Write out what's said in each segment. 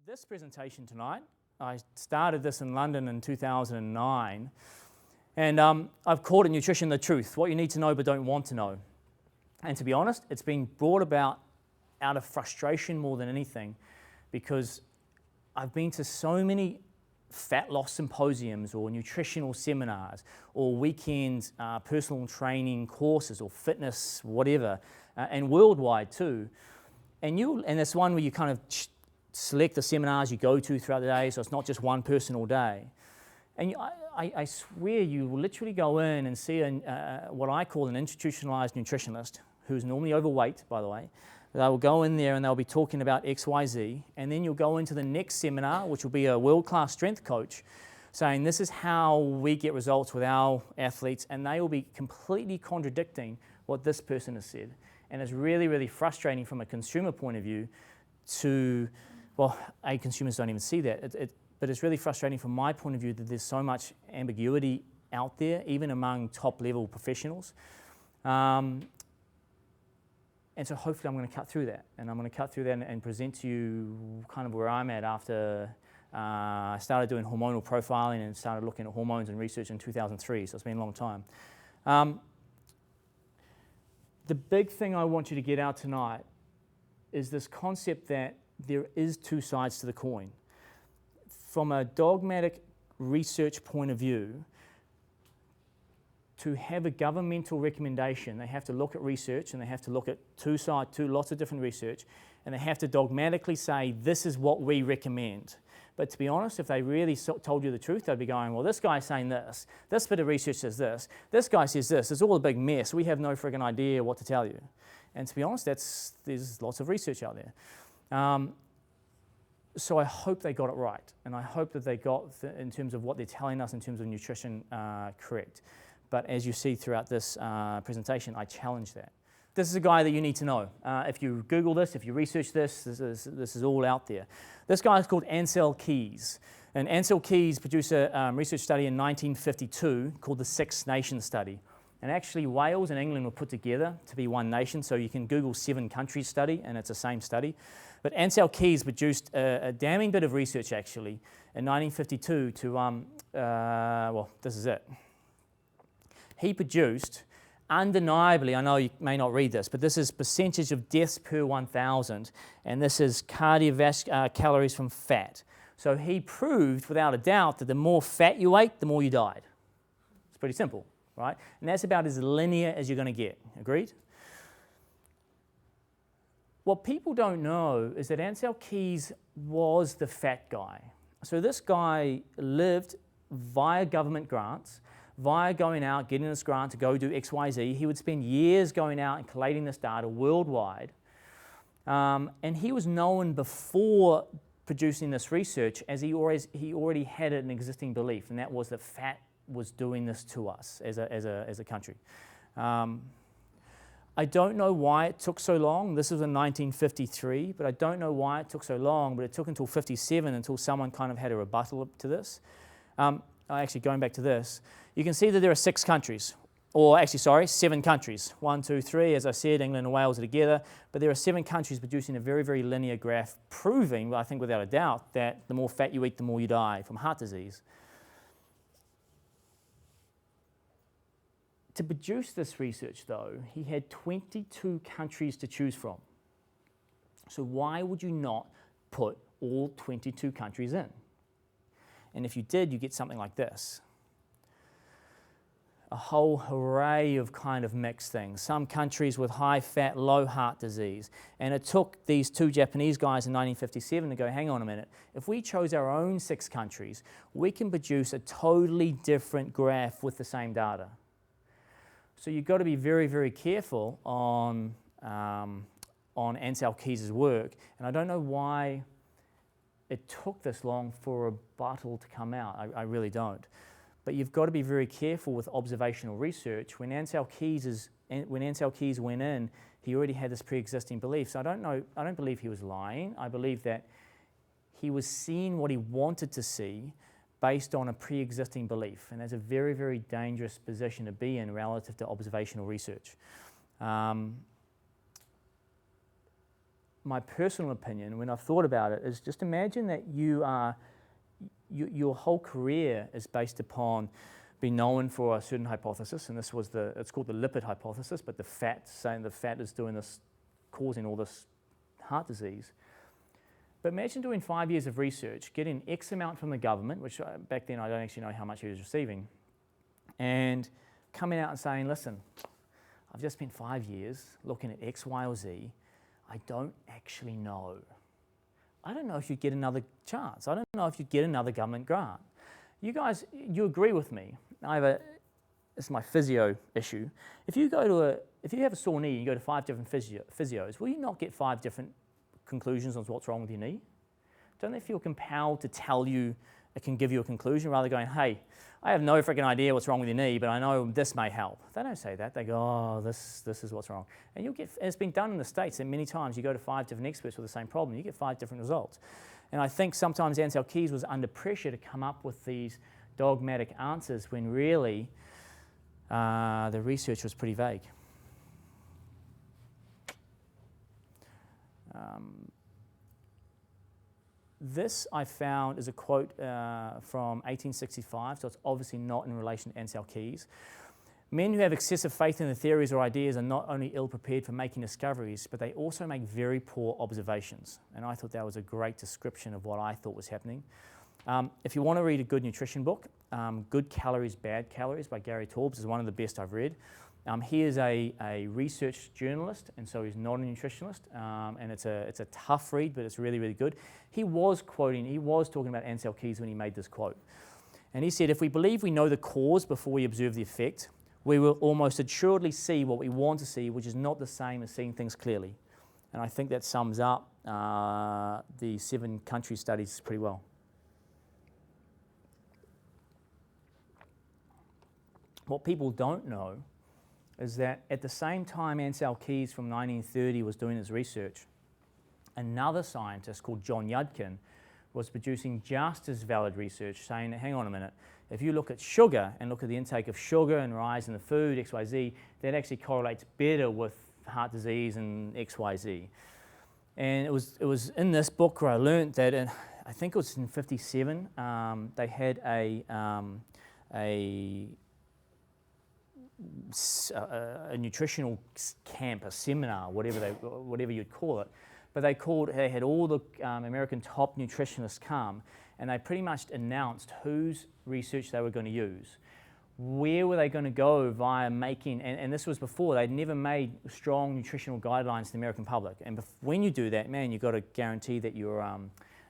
This presentation tonight, I started this in London in 2009, and I've called it Nutrition the Truth, what you need to know but don't want to know. And to be honest, it's been brought about out of frustration more than anything, because I've been to so many fat loss symposiums or nutritional seminars or weekend personal training courses or fitness, whatever, and worldwide too. And it's one where you kind of select the seminars you go to throughout the day, so it's not just one person all day. And I swear you will literally go in and see what I call an institutionalized nutritionist, who's normally overweight, by the way. They will go in there and they'll be talking about X, Y, Z, and then you'll go into the next seminar, which will be a world-class strength coach, saying this is how we get results with our athletes, and they will be completely contradicting what this person has said. And it's really, really frustrating from a consumer point of view well, consumers don't even see that, but it's really frustrating from my point of view that there's so much ambiguity out there, even among top-level professionals. And so hopefully I'm going to cut through that, and I'm going to cut through that and present to you kind of where I'm at after I started doing hormonal profiling and started looking at hormones and research in 2003, so it's been a long time. The big thing I want you to get out tonight is this concept that there is two sides to the coin. From a dogmatic research point of view, to have a governmental recommendation, they have to look at research and they have to look at lots of different research, and they have to dogmatically say, this is what we recommend. But to be honest, if they really told you the truth, they'd be going, well, this guy's saying this bit of research says this guy says this, it's all a big mess, we have no friggin' idea what to tell you. And to be honest, there's lots of research out there. So I hope they got it right, and I hope that they got, in terms of what they're telling us in terms of nutrition, correct. But as you see throughout this presentation, I challenge that. This is a guy that you need to know. If you Google this, if you research this is all out there. This guy is called Ancel Keys. And Ancel Keys produced a research study in 1952 called the Six Nations Study. And actually Wales and England were put together to be one nation, so you can Google 7 countries study and it's the same study. But Ancel Keys produced a damning bit of research actually in 1952 to, well, this is it. He produced, undeniably, I know you may not read this, but this is percentage of deaths per 1,000, and this is cardiovascular calories from fat. So he proved without a doubt that the more fat you ate, the more you died. It's pretty simple, right? And that's about as linear as you're going to get. Agreed? What people don't know is that Ancel Keys was the fat guy. So this guy lived via government grants, via going out, getting this grant to go do X, Y, Z. He would spend years going out and collating this data worldwide. And he was known before producing this research as he already had an existing belief, and that was that fat was doing this to us as a country. I don't know why it took so long. This was in 1953, but I don't know why it took so long, but it took until 57 until someone kind of had a rebuttal to this. Actually, going back to this, you can see that there are 6 countries, or actually, sorry, 7 countries. 1, 2, 3, as I said, England and Wales are together, but there are 7 countries producing a very, very linear graph, proving, I think without a doubt, that the more fat you eat, the more you die from heart disease. To produce this research, though, he had 22 countries to choose from. So why would you not put all 22 countries in? And if you did, you get something like this. A whole array of kind of mixed things. Some countries with high fat, low heart disease. And it took these 2 Japanese guys in 1957 to go, hang on a minute, if we chose our own 6 countries, we can produce a totally different graph with the same data. So you've got to be very, very careful on Ancel Keys' work. And I don't know why it took this long for a rebuttal to come out. I really don't. But you've got to be very careful with observational research. When Ancel Keys went in, he already had this pre-existing belief. So I don't believe he was lying. I believe that he was seeing what he wanted to see based on a pre-existing belief. And that's a very, very dangerous position to be in relative to observational research. my personal opinion, when I've thought about it, is just imagine that your whole career is based upon being known for a certain hypothesis, and it's called the lipid hypothesis, but the fat, saying the fat is doing this, causing all this heart disease. But imagine doing 5 years of research, getting X amount from the government, which back then I don't actually know how much he was receiving, and coming out and saying, listen, I've just spent 5 years looking at X, Y, or Z. I don't actually know. I don't know if you'd get another chance. I don't know if you'd get another government grant. You guys, you agree with me. This is my physio issue. If you have a sore knee and you go to 5 different physios, will you not get 5 different conclusions on what's wrong with your knee? Don't they feel compelled to tell you, it can give you a conclusion, rather than going, hey, I have no freaking idea what's wrong with your knee, but I know this may help. They don't say that. They go, oh, this is what's wrong. And it's been done in the States, and many times you go to 5 different experts with the same problem, you get 5 different results. And I think sometimes Ancel Keys was under pressure to come up with these dogmatic answers when really the research was pretty vague. This I found is a quote from 1865, so it's obviously not in relation to Ancel Keys. Men who have excessive faith in their theories or ideas are not only ill-prepared for making discoveries, but they also make very poor observations. And I thought that was a great description of what I thought was happening. If you want to read a good nutrition book, Good Calories, Bad Calories by Gary Taubes is one of the best I've read. He is a research journalist, and so he's not a nutritionist, and it's a tough read, but it's really, really good. He was talking about Ancel Keys when he made this quote. And he said, if we believe we know the cause before we observe the effect, we will almost assuredly see what we want to see, which is not the same as seeing things clearly. And I think that sums up the 7 country studies pretty well. What people don't know is that at the same time Ancel Keys from 1930 was doing his research, another scientist called John Yudkin was producing just as valid research, saying, hang on a minute, if you look at sugar and look at the intake of sugar and rise in the food, XYZ, that actually correlates better with heart disease and XYZ. And it was in this book where I learned that, I think it was in 57, they had a nutritional camp, a seminar, whatever you'd call it. But they had all the American top nutritionists come, and they pretty much announced whose research they were going to use. Where were they going to go via making, and this was before, they'd never made strong nutritional guidelines to the American public. And when you do that, man, you've got to guarantee that you're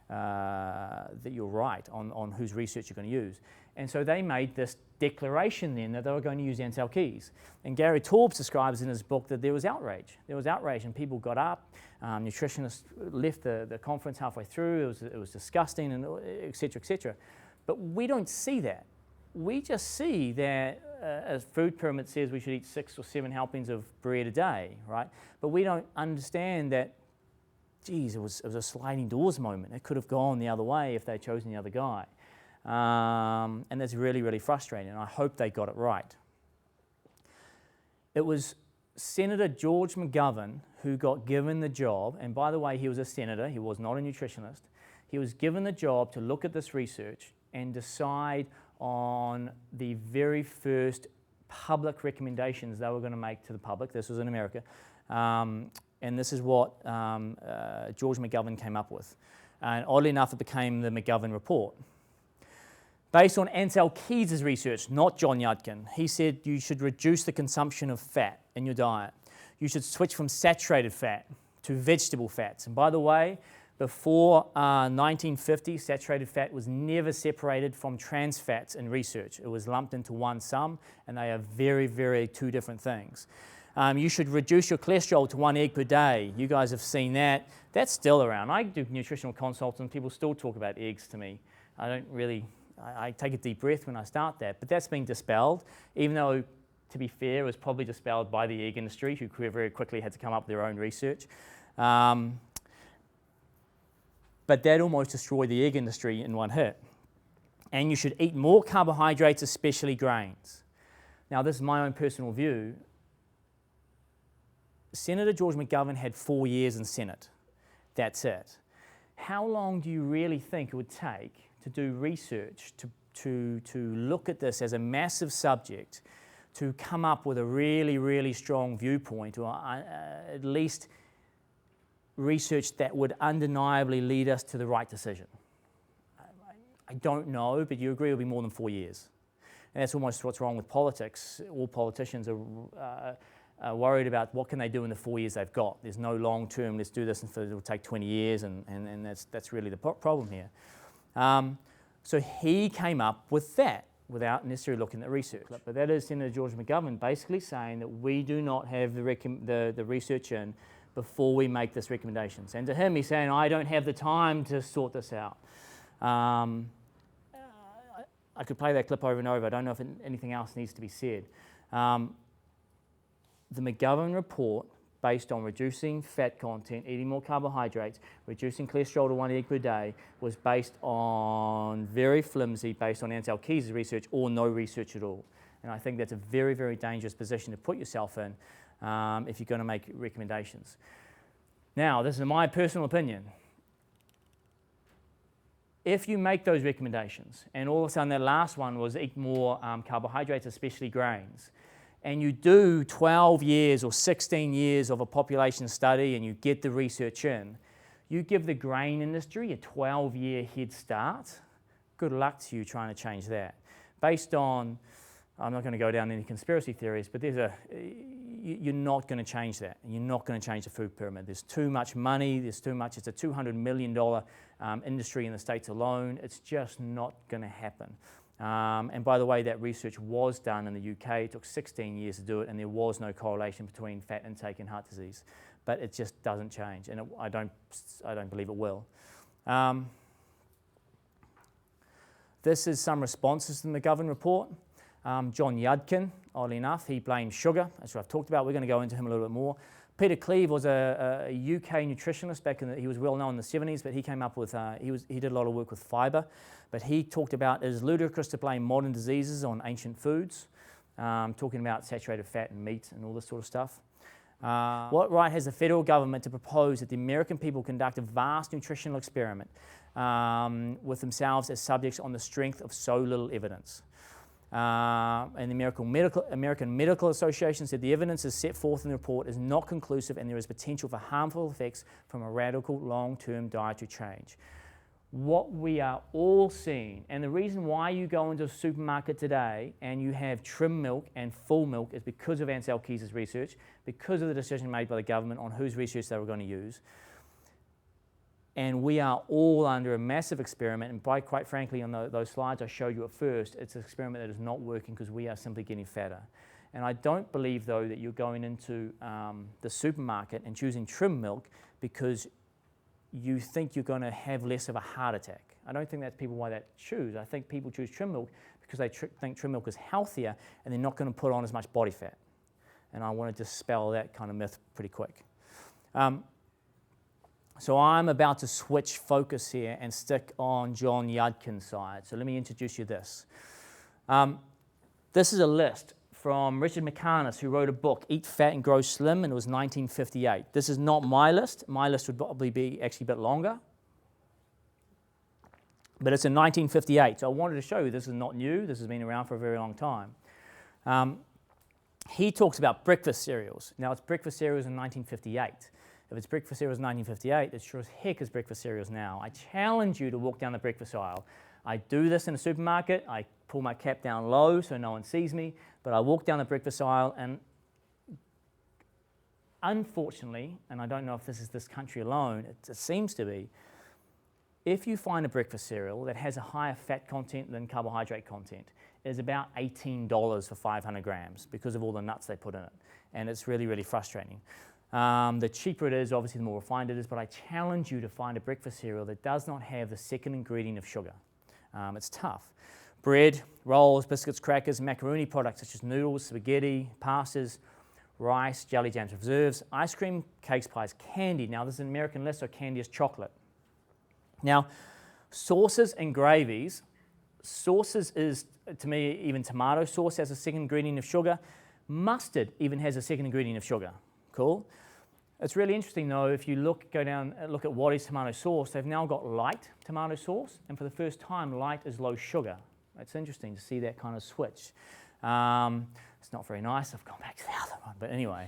right on whose research you're going to use. And so they made this declaration then that they were going to use Ancel Keys. And Gary Taubes describes in his book that there was outrage. There was outrage, and people got up. Nutritionists left the conference halfway through. It was disgusting, and et cetera, et cetera. But we don't see that. We just see that, as Food Pyramid says, we should eat 6 or 7 helpings of bread a day, right? But we don't understand that, geez, it was a sliding doors moment. It could have gone the other way if they'd chosen the other guy. And that's really, really frustrating, and I hope they got it right. It was Senator George McGovern who got given the job, and by the way, he was a senator, he was not a nutritionist. He was given the job to look at this research and decide on the very first public recommendations they were going to make to the public. This was in America. And this is what George McGovern came up with. And oddly enough, it became the McGovern Report. Based on Ancel Keys' research, not John Yudkin, he said you should reduce the consumption of fat in your diet. You should switch from saturated fat to vegetable fats. And by the way, before 1950, saturated fat was never separated from trans fats in research. It was lumped into one sum, and they are very, very 2 different things. You should reduce your cholesterol to 1 egg per day. You guys have seen that. That's still around. I do nutritional consults, and people still talk about eggs to me. I take a deep breath when I start that, but that's been dispelled, even though, to be fair, it was probably dispelled by the egg industry, who very quickly had to come up with their own research. But that almost destroyed the egg industry in one hit. And you should eat more carbohydrates, especially grains. Now, this is my own personal view. Senator George McGovern had 4 years in Senate. That's it. How long do you really think it would take to do research, to look at this as a massive subject, to come up with a really, really strong viewpoint, or at least research that would undeniably lead us to the right decision? I don't know, but you agree it'll be more than 4 years. And that's almost what's wrong with politics. All politicians are worried about what can they do in the 4 years they've got. There's no long term, let's do this and it'll take 20 years, and that's really the problem here. So he came up with that without necessarily looking at research. But that is Senator George McGovern basically saying that we do not have the research in before we make this recommendations. And to him, he's saying, I don't have the time to sort this out. I could play that clip over and over. I don't know if anything else needs to be said. The McGovern report, based on reducing fat content, eating more carbohydrates, reducing cholesterol to 1 egg per day, was based on very flimsy, based on Ansel Keys' research, or no research at all. And I think that's a very, very dangerous position to put yourself in if you're going to make recommendations. Now, this is my personal opinion. If you make those recommendations, and all of a sudden that last one was eat more carbohydrates, especially grains, and you do 12 years or 16 years of a population study and you get the research in, you give the grain industry a 12-year head start. Good luck to you trying to change that. Based on, I'm not going to go down any conspiracy theories, but you're not going to change that. You're not going to change the food pyramid. There's too much money, it's a $200 million industry in the States alone. It's just not going to happen. And by the way, that research was done in the UK. It took 16 years to do it, and there was no correlation between fat intake and heart disease. But it just doesn't change, and I don't believe it will. This is some responses to the McGovern report. John Yudkin, oddly enough, he blamed sugar, as I've talked about. We're going to go into him a little bit more. Peter Cleve was a UK nutritionist back in he was well known in the 70s, but he came up with, he did a lot of work with fibre, but he talked about it is ludicrous to blame modern diseases on ancient foods, talking about saturated fat and meat and all this sort of stuff. What right has the federal government to propose that the American people conduct a vast nutritional experiment with themselves as subjects on the strength of so little evidence? And the American Medical Association said the evidence as set forth in the report is not conclusive and there is potential for harmful effects from a radical long-term dietary change. What we are all seeing, and the reason why you go into a supermarket today and you have trim milk and full milk is because of Ansel Keys' research, because of the decision made by the government on whose research they were going to use. And we are all under a massive experiment, and quite frankly, on those slides I showed you at first, it's an experiment that is not working because we are simply getting fatter. And I don't believe, though, that you're going into the supermarket and choosing trim milk because you think you're going to have less of a heart attack. I don't think that's people why they choose. I think people choose trim milk because they think trim milk is healthier and they're not going to put on as much body fat. And I want to dispel that kind of myth pretty quick. So I'm about to switch focus here and stick on John Yudkin's side. So let me introduce you this. This is a list from Richard McManus, who wrote a book, Eat Fat and Grow Slim, and it was 1958. This is not my list. My list would probably be actually a bit longer. But it's in 1958, so I wanted to show you this is not new. This has been around for a very long time. He talks about breakfast cereals. Now, it's breakfast cereals in 1958. If it's breakfast cereals in 1958, it sure as heck is breakfast cereals now. I challenge you to walk down the breakfast aisle. I do this in a supermarket. I pull my cap down low so no one sees me, but I walk down the breakfast aisle, and unfortunately, and I don't know if this is this country alone, it seems to be, if you find a breakfast cereal that has a higher fat content than carbohydrate content, it is about $18 for 500 grams because of all the nuts they put in it, and it's really, really frustrating. The cheaper it is, obviously the more refined it is, but I challenge you to find a breakfast cereal that does not have the second ingredient of sugar. It's tough. Bread, rolls, biscuits, crackers, macaroni products such as noodles, spaghetti, pastas, rice, jelly, jams, preserves, ice cream, cakes, pies, candy. Now this is an American list, so candy is chocolate. Now, sauces and gravies. Sauces is, to me, even tomato sauce has a second ingredient of sugar. Mustard even has a second ingredient of sugar. Cool. It's really interesting though, if you look at what is tomato sauce, they've now got light tomato sauce, and for the first time, light is low sugar. It's interesting to see that kind of switch. It's not very nice. I've gone back to the other one, but anyway.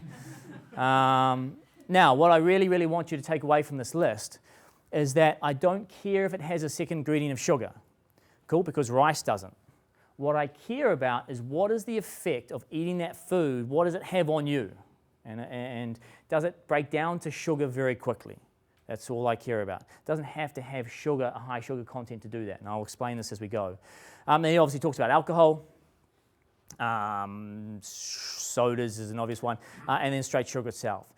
Now, what I really, really want you to take away from this list is that I don't care if it has a second ingredient of sugar, cool, because rice doesn't. What I care about is what is the effect of eating that food, what does it have on you? And does it break down to sugar very quickly? That's all I care about. It doesn't have to have sugar, a high sugar content to do that, and I'll explain this as we go. And he obviously talks about alcohol, sodas is an obvious one, and then straight sugar itself.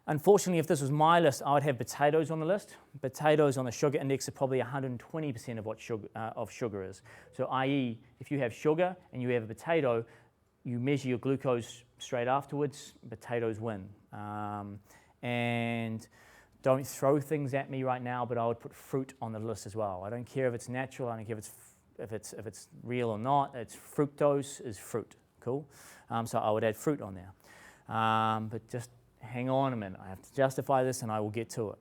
Unfortunately, if this was my list, I would have potatoes on the list. Potatoes on the sugar index are probably 120% of what sugar is. So i.e., if you have sugar and you have a potato, you measure your glucose straight afterwards, potatoes win. And don't throw things at me right now, but I would put fruit on the list as well. I don't care if it's natural, I don't care if it's real or not. It's fructose is fruit, cool? So I would add fruit on there. But just hang on a minute, I have to justify this and I will get to it.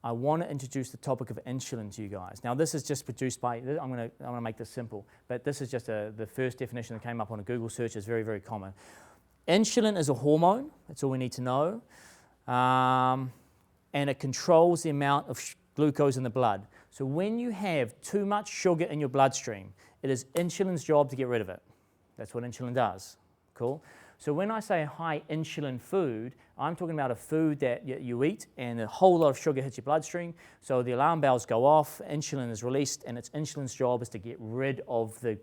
I want to introduce the topic of insulin to you guys. Now this is just produced by, I'm going to make this simple, but this is just the first definition that came up on a Google search. It's very, very common. Insulin is a hormone, that's all we need to know, and it controls the amount of glucose in the blood. So when you have too much sugar in your bloodstream, it is insulin's job to get rid of it. That's what insulin does, cool? So when I say high insulin food, I'm talking about a food that you eat and a whole lot of sugar hits your bloodstream. So the alarm bells go off, insulin is released, and it's insulin's job is to get rid of the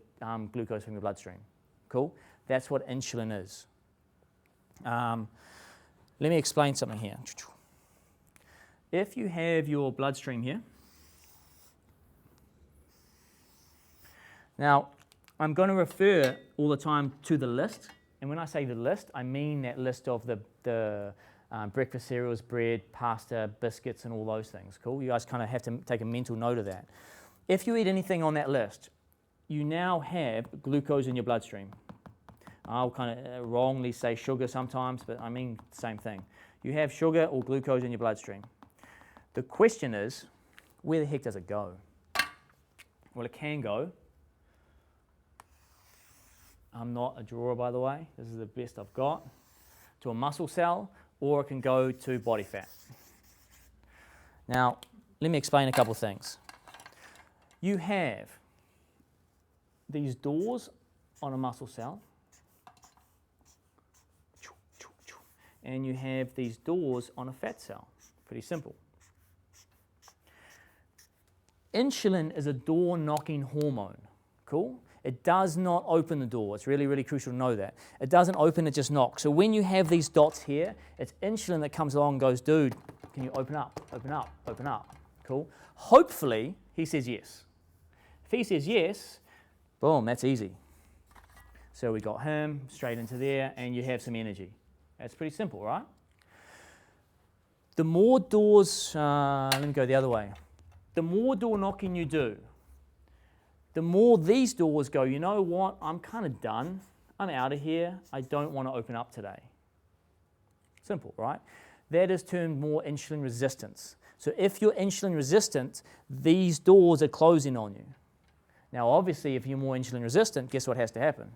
glucose from your bloodstream. Cool? That's what insulin is. Let me explain something here. If you have your bloodstream here, now I'm going to refer all the time to the list. And when I say the list, I mean that list of the breakfast cereals, bread, pasta, biscuits, and all those things. Cool? You guys kind of have to take a mental note of that. If you eat anything on that list, you now have glucose in your bloodstream. I'll kind of wrongly say sugar sometimes, but I mean the same thing. You have sugar or glucose in your bloodstream. The question is, where the heck does it go? Well, it can go. I'm not a drawer, by the way. This is the best I've got. To a muscle cell, or it can go to body fat. Now, let me explain a couple of things. You have these doors on a muscle cell, and you have these doors on a fat cell. Pretty simple. Insulin is a door-knocking hormone. Cool? It does not open the door. It's really, really crucial to know that. It doesn't open, it just knocks. So when you have these dots here, it's insulin that comes along and goes, dude, can you open up, open up, open up? Cool? Hopefully, he says yes. If he says yes, boom, that's easy. So we got him straight into there, and you have some energy. That's pretty simple, right? The more doors, let me go the other way. The more door knocking you do, the more these doors go, you know what, I'm kind of done. I'm out of here. I don't want to open up today. Simple, right? That is termed more insulin resistance. So if you're insulin resistant, these doors are closing on you. Now, obviously, if you're more insulin resistant, guess what has to happen?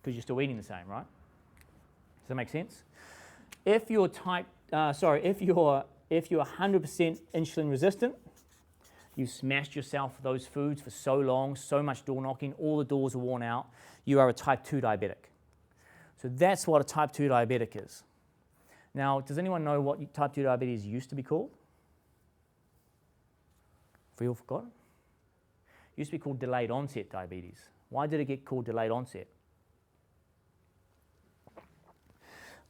Because you're still eating the same, right? Does that make sense? If you're if you're 100% insulin resistant, you've smashed yourself with those foods for so long, so much door knocking, all the doors are worn out, you are a type 2 diabetic. So that's what a type 2 diabetic is. Now, does anyone know what type 2 diabetes used to be called? Have we all forgotten? It used to be called delayed onset diabetes. Why did it get called delayed onset?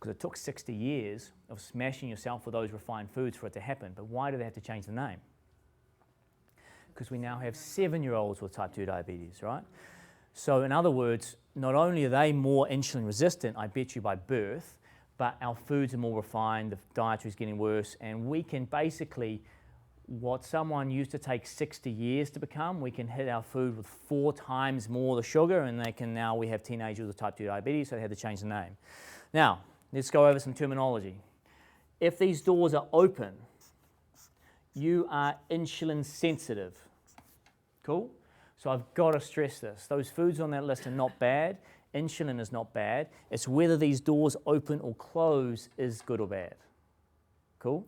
Because it took 60 years of smashing yourself with those refined foods for it to happen. But why do they have to change the name? Because we now have 7-year-olds with type 2 diabetes, right? So in other words, not only are they more insulin resistant, I bet you by birth, but our foods are more refined, the dietary is getting worse, and we can basically what someone used to take 60 years to become, we can hit our food with 4 times more the sugar, and now we have teenagers with type 2 diabetes, so they had to change the name. Now, let's go over some terminology. If these doors are open, you are insulin sensitive. Cool? So I've got to stress this. Those foods on that list are not bad. Insulin is not bad. It's whether these doors open or close is good or bad. Cool?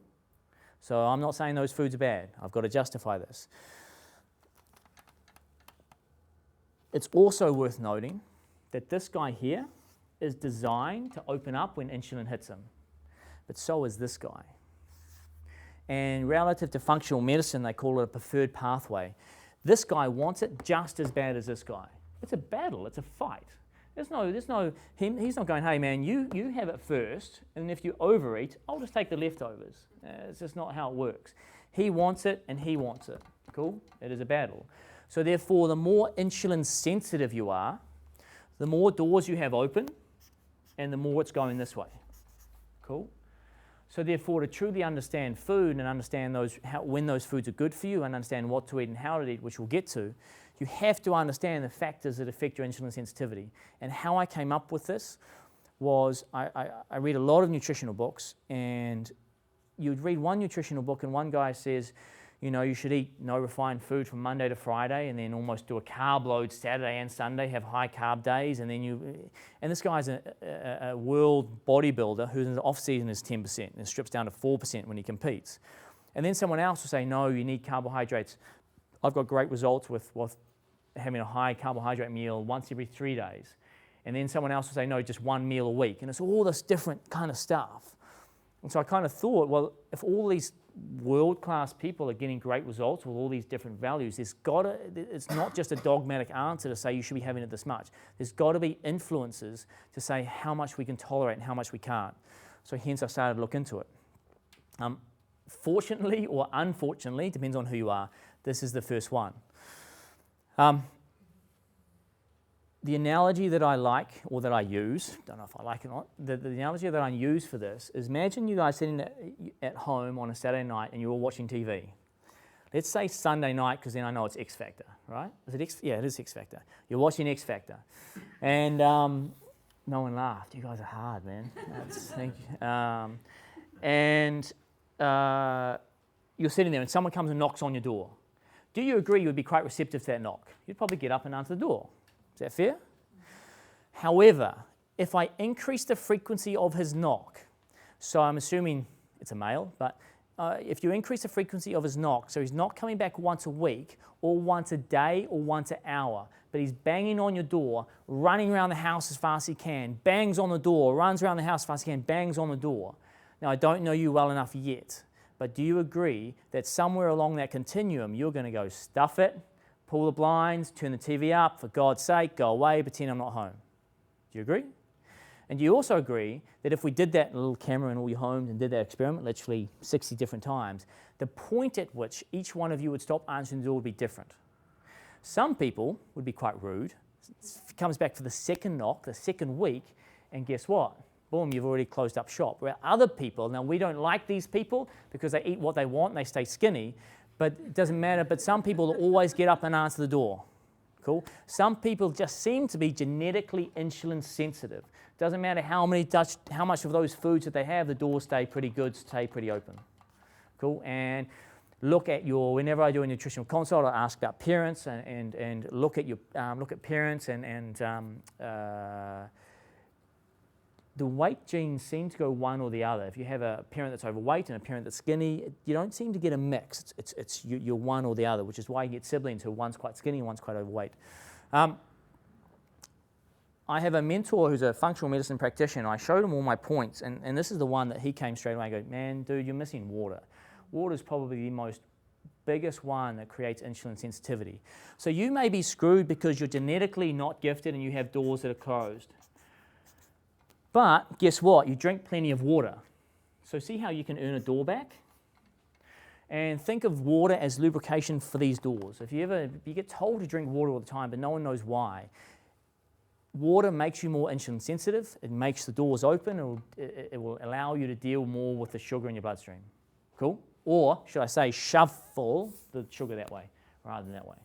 So I'm not saying those foods are bad. I've got to justify this. It's also worth noting that this guy here is designed to open up when insulin hits him. But so is this guy. And relative to functional medicine, they call it a preferred pathway. This guy wants it just as bad as this guy. It's a battle. It's a fight. He's not going, hey man, you have it first, and if you overeat, I'll just take the leftovers. It's just not how it works. He wants it, and he wants it. Cool? It is a battle. So therefore, the more insulin sensitive you are, the more doors you have open, and the more it's going this way. Cool? So therefore, to truly understand food and understand when those foods are good for you and understand what to eat and how to eat, which we'll get to, you have to understand the factors that affect your insulin sensitivity. And how I came up with this was I read a lot of nutritional books, and you'd read one nutritional book and one guy says, you know, you should eat no refined food from Monday to Friday and then almost do a carb load Saturday and Sunday, have high carb days, and this guy's a world bodybuilder who's in the off season is 10% and strips down to 4% when he competes. And then someone else will say, no, you need carbohydrates. I've got great results with having a high carbohydrate meal once every 3 days. And then someone else will say, no, just 1 meal a week. And it's all this different kind of stuff. And so I kind of thought, well, if all these world-class people are getting great results with all these different values, it's not just a dogmatic answer to say you should be having it this much. There's got to be influences to say how much we can tolerate and how much we can't. So hence I started to look into it. Fortunately or unfortunately, depends on who you are, this is the first one. The analogy that I like, or that I use, don't know if I like it or not, the analogy that I use for this is imagine you guys sitting at home on a Saturday night and you're all watching TV. Let's say Sunday night, because then I know it's X Factor, right? Is it X? Yeah, it is X Factor. You're watching X Factor. And no one laughed. You guys are hard, man. Thank you. And you're sitting there and someone comes and knocks on your door. Do you agree you would be quite receptive to that knock? You'd probably get up and answer the door. Is that fair? However, if I increase the frequency of his knock, so I'm assuming it's a male, but if you increase the frequency of his knock, so he's not coming back once a week or once a day or once an hour, but he's banging on your door, running around the house as fast as he can, bangs on the door, runs around the house as fast as he can, bangs on the door. Now, I don't know you well enough yet, but do you agree that somewhere along that continuum, you're going to go stuff it, pull the blinds, turn the TV up, for God's sake, go away, pretend I'm not home? Do you agree? And do you also agree that if we did that in a little camera in all your homes and did that experiment literally 60 different times, the point at which each one of you would stop answering the door would be different? Some people would be quite rude. It comes back for the second knock, the second week, and guess what? Boom, you've already closed up shop. Where other people, now we don't like these people because they eat what they want and they stay skinny, but it doesn't matter. But some people will always get up and answer the door. Cool? Some people just seem to be genetically insulin sensitive. Doesn't matter how much of those foods that they have, the doors stay pretty good, stay pretty open. Cool? And look at whenever I do a nutritional consult, I ask about parents and look at parents and the weight genes seem to go one or the other. If you have a parent that's overweight and a parent that's skinny, you don't seem to get a mix. You're one or the other, which is why you get siblings who one's quite skinny and one's quite overweight. I have a mentor who's a functional medicine practitioner. I showed him all my points, and this is the one that he came straight away and go, man, dude, you're missing water. Water is probably the biggest one that creates insulin sensitivity. So you may be screwed because you're genetically not gifted and you have doors that are closed. But guess what? You drink plenty of water. So see how you can earn a door back? And think of water as lubrication for these doors. If you get told to drink water all the time, but no one knows why. Water makes you more insulin sensitive. It makes the doors open. It will allow you to deal more with the sugar in your bloodstream. Cool? Or should I say shuffle the sugar that way rather than that way.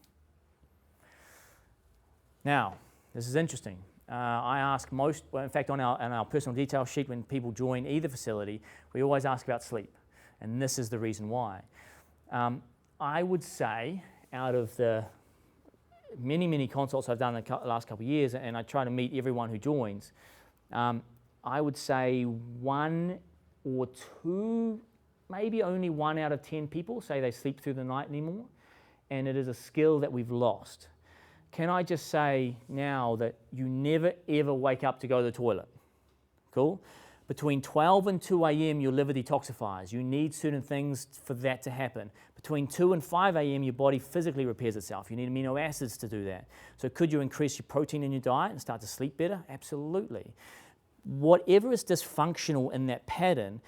Now, this is interesting. I ask in fact on our personal detail sheet when people join either facility, we always ask about sleep. And this is the reason why. I would say out of the many consults I've done in the last couple of years, and I try to meet everyone who joins, I would say 1 or 2, maybe only 1 out of 10 people say they sleep through the night anymore, and it is a skill that we've lost. Can I just say now that you never ever wake up to go to the toilet? Cool? Between 12 and 2 a.m. your liver detoxifies. You need certain things for that to happen. Between 2 and 5 a.m. your body physically repairs itself. You need amino acids to do that. So could you increase your protein in your diet and start to sleep better? Absolutely. Whatever is dysfunctional in that pattern,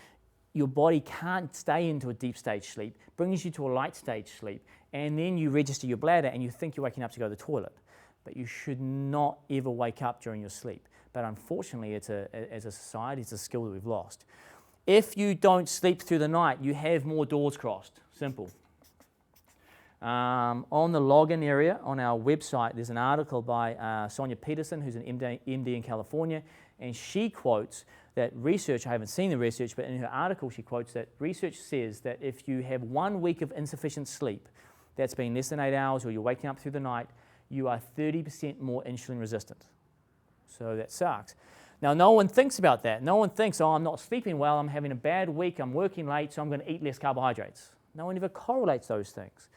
your body can't stay into a deep stage sleep, brings you to a light stage sleep, and then you register your bladder and you think you're waking up to go to the toilet. But you should not ever wake up during your sleep. But unfortunately, as a society, it's a skill that we've lost. If you don't sleep through the night, you have more doors crossed. Simple. On the login area on our website, there's an article by Sonia Peterson, who's an MD in California, and she quotes that research, I haven't seen the research, but in her article she quotes that research says that if you have 1 week of insufficient sleep, that's been less than 8 hours, or you're waking up through the night, you are 30% more insulin resistant. So that sucks. Now, no one thinks about that. No one thinks, oh, I'm not sleeping well, I'm having a bad week, I'm working late, so I'm going to eat less carbohydrates. No one ever correlates those things.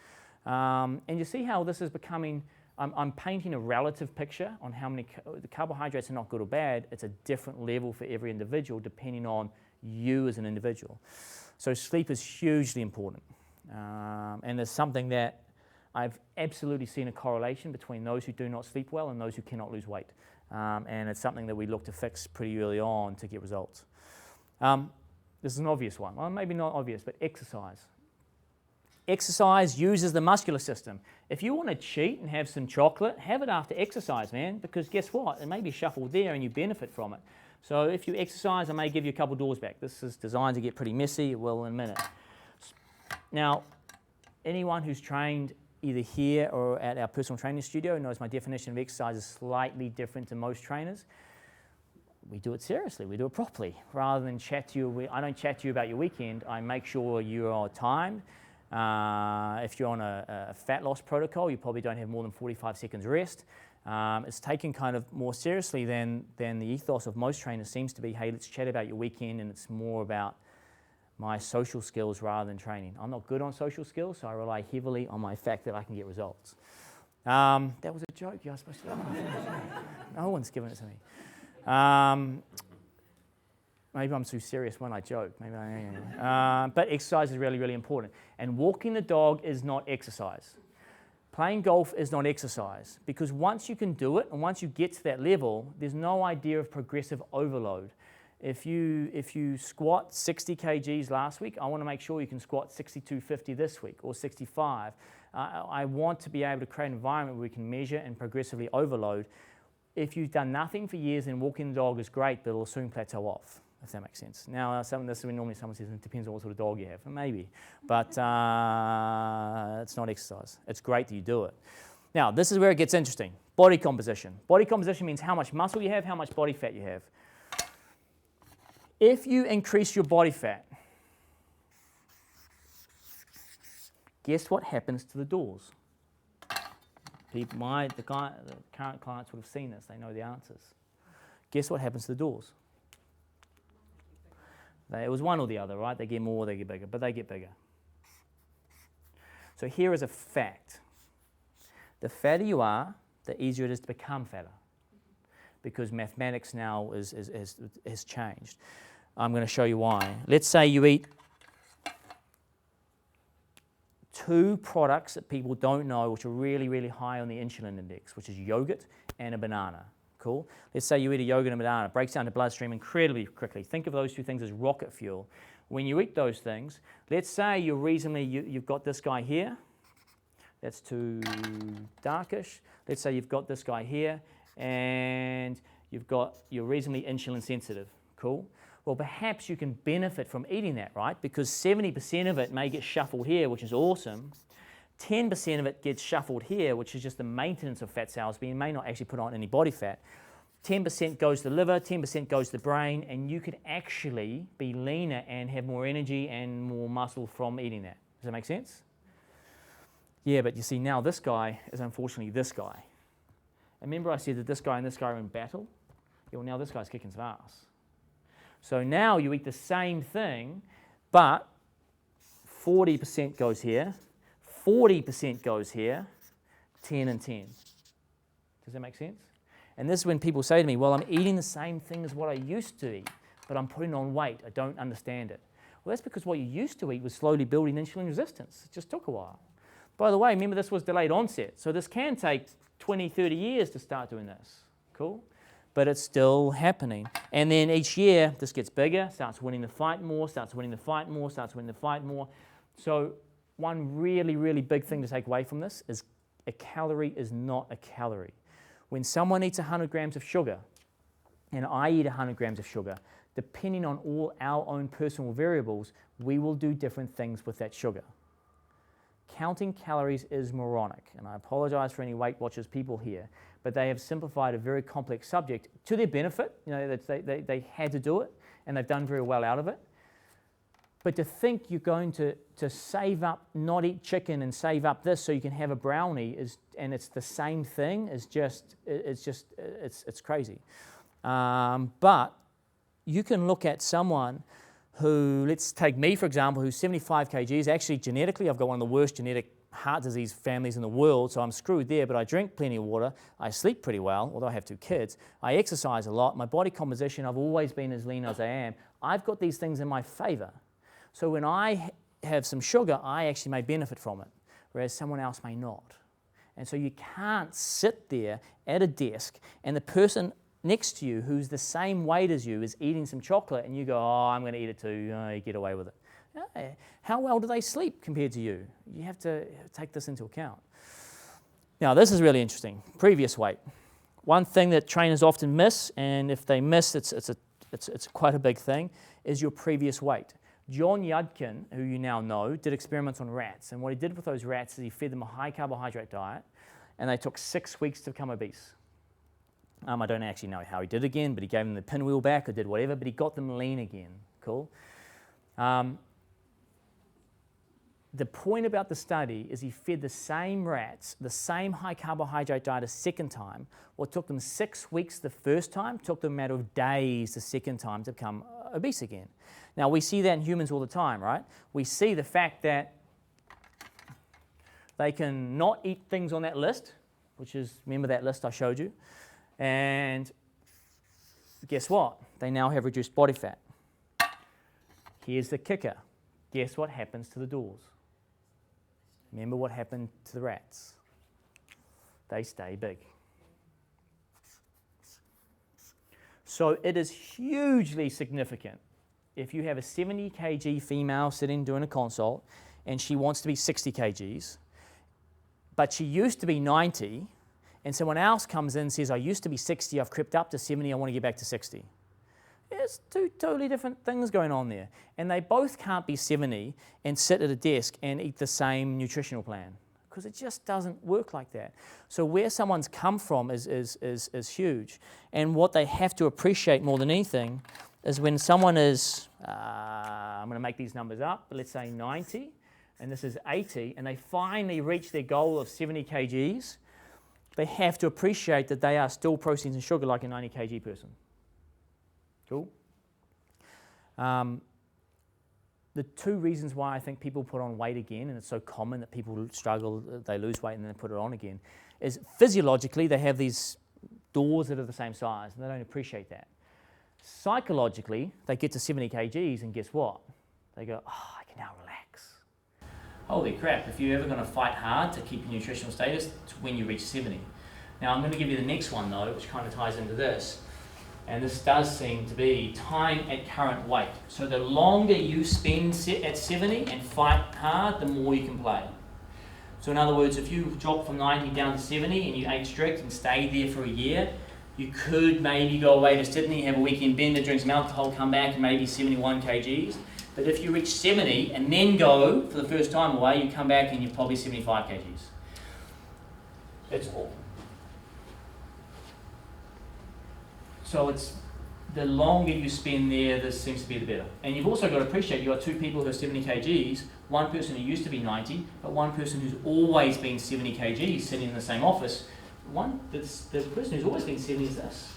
And you see how this is becoming, I'm painting a relative picture on how many, the carbohydrates are not good or bad. It's a different level for every individual depending on you as an individual. So sleep is hugely important. And there's something that I've absolutely seen a correlation between those who do not sleep well and those who cannot lose weight. And it's something that we look to fix pretty early on to get results. This is an obvious one. Well, maybe not obvious, but exercise. Exercise uses the muscular system. If you want to cheat and have some chocolate, have it after exercise, man, because guess what? It may be shuffled there and you benefit from it. So if you exercise, I may give you a couple doors back. This is designed to get pretty messy. It will in a minute. Now, anyone who's trained either here or at our personal training studio knows my definition of exercise is slightly different to most trainers. We do it seriously, we do it properly. Rather than chat to you, I don't chat to you about your weekend, I make sure you are timed. If you're on a fat loss protocol, you probably don't have more than 45 seconds rest. It's taken kind of more seriously than the ethos of most trainers seems to be, hey, let's chat about your weekend, and it's more about my social skills rather than training. I'm not good on social skills, so I rely heavily on my fact that I can get results. That was a joke, you're supposed to no one's given it to me. Maybe I'm too serious when I joke. Maybe I am. But exercise is really, really important. And walking the dog is not exercise. Playing golf is not exercise, because once you can do it and once you get to that level, there's no idea of progressive overload. If you squat 60 kgs last week, I want to make sure you can squat 6250 this week or 65. I want to be able to create an environment where we can measure and progressively overload. If you've done nothing for years, then walking the dog is great, but it'll soon plateau off, if that makes sense. Now, this is when normally someone says it depends on what sort of dog you have. Maybe, but it's not exercise. It's great that you do it. Now, this is where it gets interesting. Body composition. Body composition means how much muscle you have, how much body fat you have. If you increase your body fat, guess what happens to the doors? The current clients would have seen this. They know the answers. Guess what happens to the doors? It was one or the other, right? They get more, they get bigger, but they get bigger. So here is a fact. The fatter you are, the easier it is to become fatter, because mathematics now has changed. I'm going to show you why. Let's say you eat 2 products that people don't know which are really, really high on the insulin index, which is yogurt and a banana. Cool? Let's say you eat a yogurt and a banana. It breaks down the bloodstream incredibly quickly. Think of those 2 things as rocket fuel. When you eat those things, let's say you've got this guy here. That's too darkish. Let's say you've got this guy here, and you're reasonably insulin sensitive. Cool? Well, perhaps you can benefit from eating that, right? Because 70% of it may get shuffled here, which is awesome. 10% of it gets shuffled here, which is just the maintenance of fat cells, but you may not actually put on any body fat. 10% goes to the liver, 10% goes to the brain, and you could actually be leaner and have more energy and more muscle from eating that. Does that make sense? Yeah, but you see now this guy is unfortunately this guy. And remember I said that this guy and this guy are in battle? Yeah, well, now this guy's kicking some ass. So now you eat the same thing, but 40% goes here, 40% goes here, 10 and 10. Does that make sense? And this is when people say to me, well, I'm eating the same thing as what I used to eat, but I'm putting on weight. I don't understand it. Well, that's because what you used to eat was slowly building insulin resistance. It just took a while. By the way, remember this was delayed onset, so this can take 20, 30 years to start doing this. Cool? But it's still happening. And then each year, this gets bigger, starts winning the fight more, starts winning the fight more, starts winning the fight more. So one really, really big thing to take away from this is a calorie is not a calorie. When someone eats 100 grams of sugar, and I eat 100 grams of sugar, depending on all our own personal variables, we will do different things with that sugar. Counting calories is moronic, and I apologize for any Weight Watchers people here, but they have simplified a very complex subject to their benefit. You know, they had to do it, and they've done very well out of it. But to think you're going to save up, not eat chicken and save up this so you can have a brownie and it's the same thing is it's crazy. But you can look at someone who, let's take me for example, who's 75 kgs. Actually, genetically, I've got one of the worst genetic heart disease families in the world, so I'm screwed there, but I drink plenty of water. I sleep pretty well, although I have 2 kids. I exercise a lot. My body composition, I've always been as lean as I am. I've got these things in my favor. So when I have some sugar, I actually may benefit from it, whereas someone else may not. And so you can't sit there at a desk and the person next to you who's the same weight as you is eating some chocolate and you go, oh, I'm going to eat it too, oh, you get away with it. How well do they sleep compared to you? You have to take this into account. Now, this is really interesting. Previous weight. One thing that trainers often miss, and if they miss, it's quite a big thing, is your previous weight. John Yudkin, who you now know, did experiments on rats. And what he did with those rats is he fed them a high carbohydrate diet, and they took 6 weeks to become obese. I don't actually know how he did again, but he gave them the pinwheel back or did whatever, but he got them lean again. Cool? The point about the study is he fed the same rats the same high carbohydrate diet a second time. What took them 6 weeks the first time took them a matter of days the second time to become obese again. Now, we see that in humans all the time, right? We see the fact that they can not eat things on that list, which is, remember that list I showed you? And guess what? They now have reduced body fat. Here's the kicker. Guess what happens to the doors? Remember what happened to the rats? They stay big. So it is hugely significant if you have a 70 kg female sitting doing a consult and she wants to be 60 kgs, but she used to be 90, and someone else comes in and says, I used to be 60, I've crept up to 70, I want to get back to 60. There's 2 totally different things going on there. And they both can't be 70 and sit at a desk and eat the same nutritional plan, because it just doesn't work like that. So where someone's come from is huge. And what they have to appreciate more than anything is when someone is, I'm going to make these numbers up, but let's say 90, and this is 80, and they finally reach their goal of 70 kgs, they have to appreciate that they are still proteins and sugar like a 90 kg person. Cool? The 2 reasons why I think people put on weight again, and it's so common that people struggle, they lose weight and then put it on again, is physiologically they have these doors that are the same size, and they don't appreciate that. Psychologically, they get to 70 kgs, and guess what? They go, oh, I can now relax. Holy crap, if you're ever going to fight hard to keep your nutritional status, it's when you reach 70. Now, I'm going to give you the next one, though, which kind of ties into this. And this does seem to be time at current weight. So the longer you spend at 70 and fight hard, the more you can play. So in other words, if you drop from 90 down to 70 and you ate strict and stayed there for a year, You could maybe go away to Sydney, have a weekend bender, drink some alcohol, come back and maybe 71 kgs. But if you reach 70 and then go for the first time away, you come back and you're probably 75 kgs. That's all. So it's the longer you spend there, this seems to be the better. And you've also got to appreciate you've got two people who are 70 kgs, one person who used to be 90, but one person who's always been 70 kgs sitting in the same office. The person who's always been 70 is this.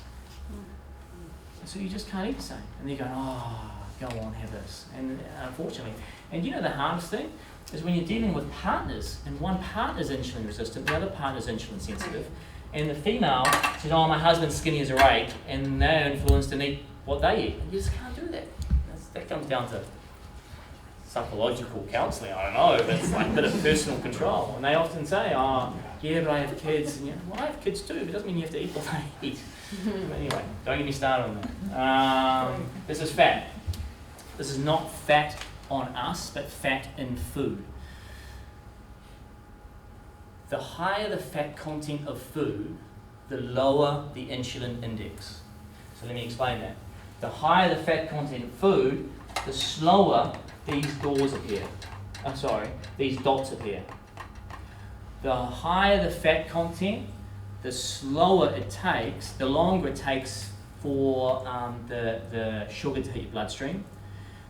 So you just can't eat the same. And they're going, oh, go on, have this. And unfortunately, and you know the hardest thing is when you're dealing with partners, and one partner's insulin resistant, the other partner's insulin sensitive, and the female says, oh, my husband's skinny as a rake, and they're influenced to eat what they eat. And you just can't do that. That comes down to psychological counselling, I don't know, but it's like a bit of personal control. And they often say, oh, yeah, but I have kids. And well, I have kids too, but it doesn't mean you have to eat what they eat. But anyway, don't get me started on that. This is fat. This is not fat on us, but fat in food. The higher the fat content of food, the lower the insulin index. So let me explain that. The higher the fat content of food, the slower these doors appear. These dots appear. The higher the fat content, the slower it takes, the longer it takes for the sugar to hit your bloodstream.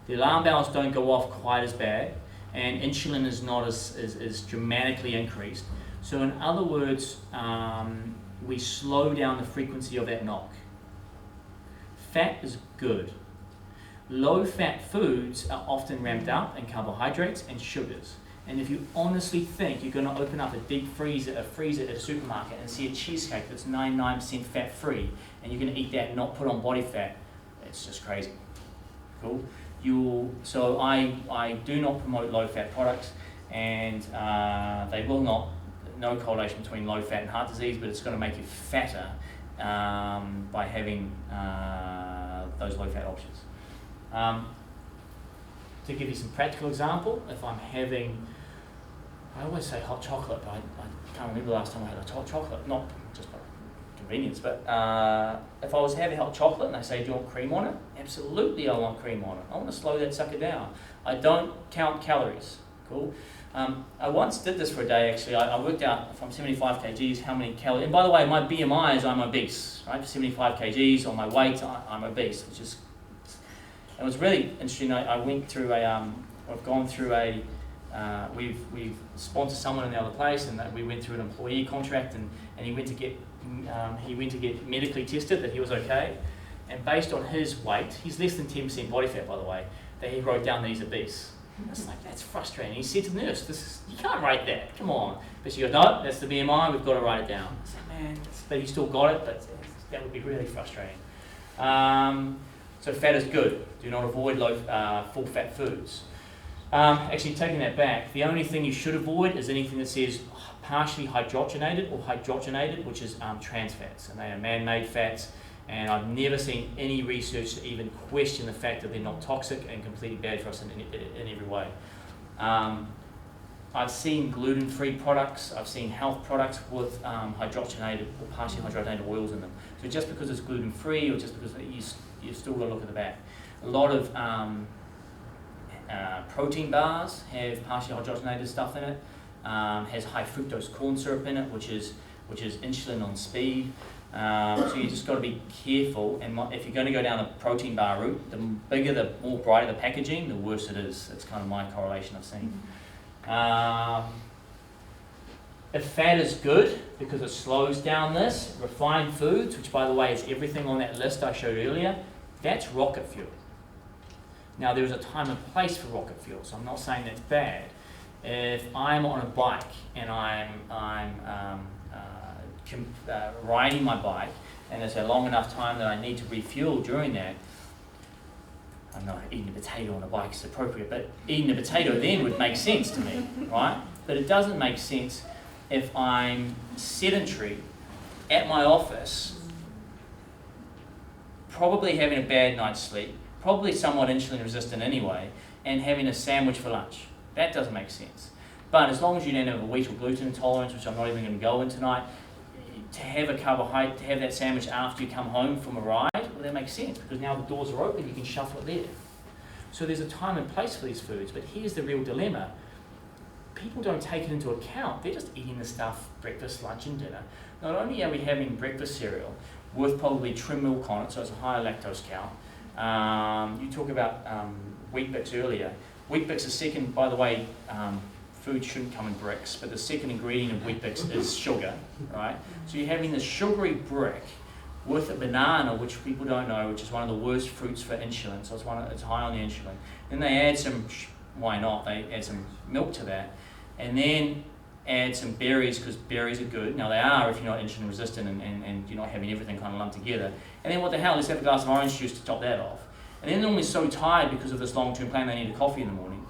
The alarm bells don't go off quite as bad, and insulin is not as dramatically increased. So in other words, we slow down the frequency of that knock. Fat is good. Low-fat foods are often ramped up in carbohydrates and sugars. And if you honestly think you're going to open up a deep freezer at a supermarket and see a cheesecake that's 99% fat-free, and you're going to eat that and not put on body fat, it's just crazy. Cool? So I do not promote low-fat products, and they will not. No correlation between low fat and heart disease, but it's going to make you fatter by having those low fat options. To give you some practical example, if I'm having, I always say hot chocolate, but I can't remember the last time I had a hot chocolate, not just by convenience, but if I was having hot chocolate and they say, do you want cream on it? Absolutely I want cream on it. I want to slow that sucker down. I don't count calories. Cool? I once did this for a day actually. I worked out from 75 kgs how many calories, and by the way, my BMI is I'm obese, right? For 75 kgs on my weight, I'm obese, which is, it was really interesting. I went through I've gone through we've sponsored someone in the other place, and we went through an employee contract, and he went to get medically tested that he was okay, and based on his weight, he's less than 10% body fat, by the way, that he wrote down that he's obese. It's like, that's frustrating. He said to the nurse, you can't write that, come on. But she goes, no, that's the BMI, we've got to write it down. I said, man, but he still got it, but that would be really frustrating. So fat is good. Do not avoid full fat foods. Actually, taking that back, the only thing you should avoid is anything that says partially hydrogenated or hydrogenated, which is trans fats, and they are man-made fats. And I've never seen any research to even question the fact that they're not toxic and completely bad for us in every way. I've seen gluten-free products, I've seen health products with hydrogenated or partially hydrogenated oils in them. So just because it's gluten-free or just because you still got to look at the back. A lot of protein bars have partially hydrogenated stuff in it, has high fructose corn syrup in it, which is insulin on speed. So you just got to be careful, and if you're going to go down the protein bar route, the bigger, the more brighter the packaging, the worse it is. That's kind of my correlation I've seen. If fat is good, because it slows down this, refined foods, which by the way is everything on that list I showed earlier, that's rocket fuel. Now there's a time and place for rocket fuel, so I'm not saying that's bad. If I'm on a bike and I'm riding my bike, and there's a long enough time that I need to refuel during that, I'm not eating a potato on a bike is appropriate, but eating a potato then would make sense to me, right? But it doesn't make sense if I'm sedentary at my office, probably having a bad night's sleep, probably somewhat insulin resistant anyway, and having a sandwich for lunch. That doesn't make sense. But as long as you don't have a wheat or gluten intolerance, which I'm not even going to go in tonight, to have a carbohydrate, to have that sandwich after you come home from a ride, well, that makes sense because now the doors are open, you can shuffle it there. So there's a time and place for these foods, but here's the real dilemma. People don't take it into account. They're just eating the stuff breakfast, lunch and dinner. Not only are we having breakfast cereal with probably trim milk on it, so it's a higher lactose count. You talk about Wheat Bix earlier. Wheat Bix is second, by the way, food shouldn't come in bricks, but the second ingredient of Wheat Bix is sugar, right? So you're having this sugary brick with a banana, which people don't know, which is one of the worst fruits for insulin, so it's high on the insulin. Then they add some, why not, they add some milk to that, and then add some berries, because berries are good. Now they are if you're not insulin resistant and you're not having everything kind of lumped together. And then what the hell, let's have a glass of orange juice to top that off. And then they're normally so tired because of this long-term plan, they need a coffee in the morning.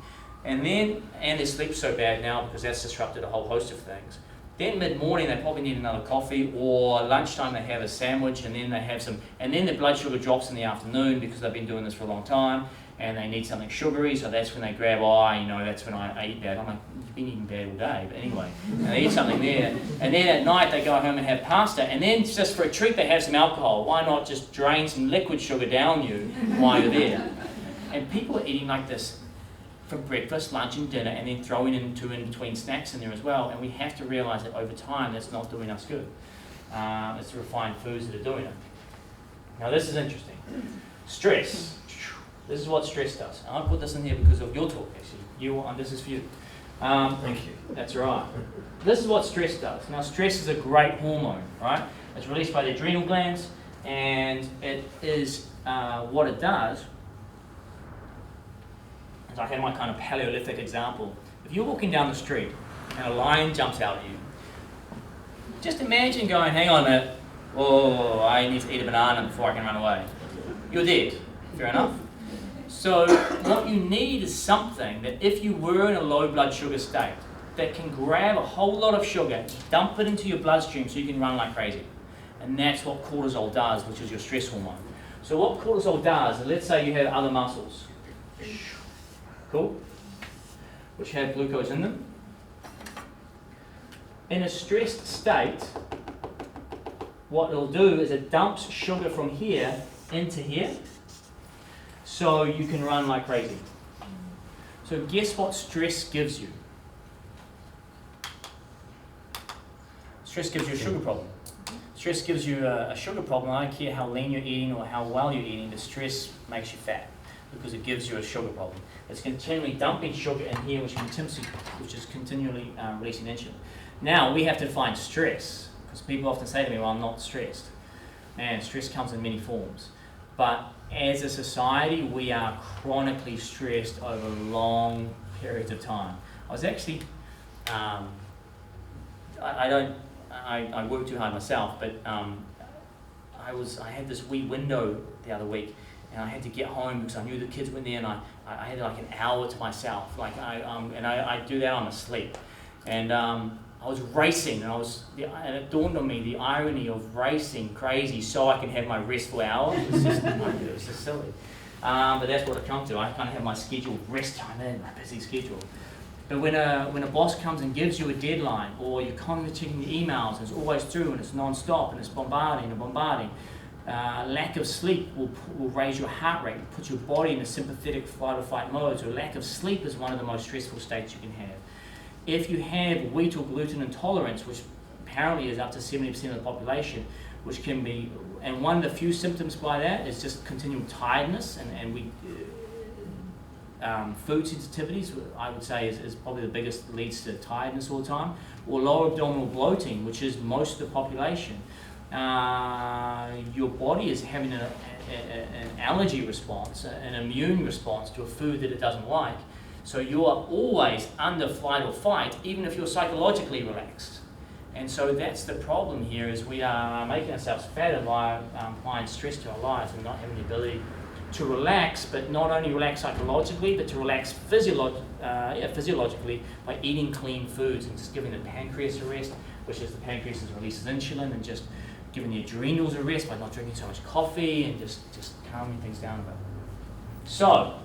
And their sleep's so bad now because that's disrupted a whole host of things. Then mid-morning they probably need another coffee, or lunchtime they have a sandwich, and then they have some, and then their blood sugar drops in the afternoon because they've been doing this for a long time, and they need something sugary, so that's when they grab, that's when I eat bad. I'm like, you've been eating bad all day, but anyway, and they eat something there. And then at night they go home and have pasta, and then just for a treat they have some alcohol. Why not just drain some liquid sugar down you while you're there? And people are eating like this for breakfast, lunch and dinner, and then throwing in between snacks in there as well, and we have to realise that over time that's not doing us good. It's the refined foods that are doing it. Now this is interesting. Stress. This is what stress does. And I put this in here because of your talk, actually. This is for you. Thank you. That's right. This is what stress does. Now stress is a great hormone, right? It's released by the adrenal glands, and it is what it does. As I had my kind of Paleolithic example. If you're walking down the street and a lion jumps out at you, just imagine going, hang on a minute, oh, I need to eat a banana before I can run away. You're dead. Fair enough? So what you need is something that if you were in a low blood sugar state, that can grab a whole lot of sugar, dump it into your bloodstream so you can run like crazy. And that's what cortisol does, which is your stress hormone. So what cortisol does, is let's say you have other muscles. Cool? Which have glucose in them. In a stressed state, what it'll do is it dumps sugar from here into here, so you can run like crazy. So guess what stress gives you? Stress gives you a sugar problem. Stress gives you a sugar problem. I don't care how lean you're eating or how well you're eating, the stress makes you fat because it gives you a sugar problem. It's continually dumping sugar in here, which is continually releasing insulin. Now we have to find stress, because people often say to me, well, I'm not stressed. Man, stress comes in many forms. But as a society, we are chronically stressed over long periods of time. I was actually, I work too hard myself, but I had this wee window the other week, and I had to get home because I knew the kids went there, and I had like an hour to myself. I do that on a sleep, and I was racing, and it dawned on me the irony of racing crazy so I can have my restful hour. It was just silly, but that's what it comes to. I kind of have my scheduled rest time in my busy schedule. But when a boss comes and gives you a deadline, or you're constantly checking your emails, and it's always through, and it's non-stop, and it's bombarding. Lack of sleep will raise your heart rate, put your body in a sympathetic fight or fight mode. So lack of sleep is one of the most stressful states you can have. If you have wheat or gluten intolerance, which apparently is up to 70% of the population, which can be, and one of the few symptoms by that is just continual tiredness, and food sensitivities, I would say, is probably the biggest, leads to tiredness all the time, or lower abdominal bloating, which is most of the population. Your body is having an allergy response, an immune response to a food that it doesn't like. So you are always under flight or fight, even if you're psychologically relaxed. And so that's the problem here, is we are making ourselves fatter by applying stress to our lives and not having the ability to relax, but not only relax psychologically, but to relax physiologically by eating clean foods and just giving the pancreas a rest, which is the pancreas releases insulin, and just giving the adrenals a rest by not drinking so much coffee and just calming things down a bit. So,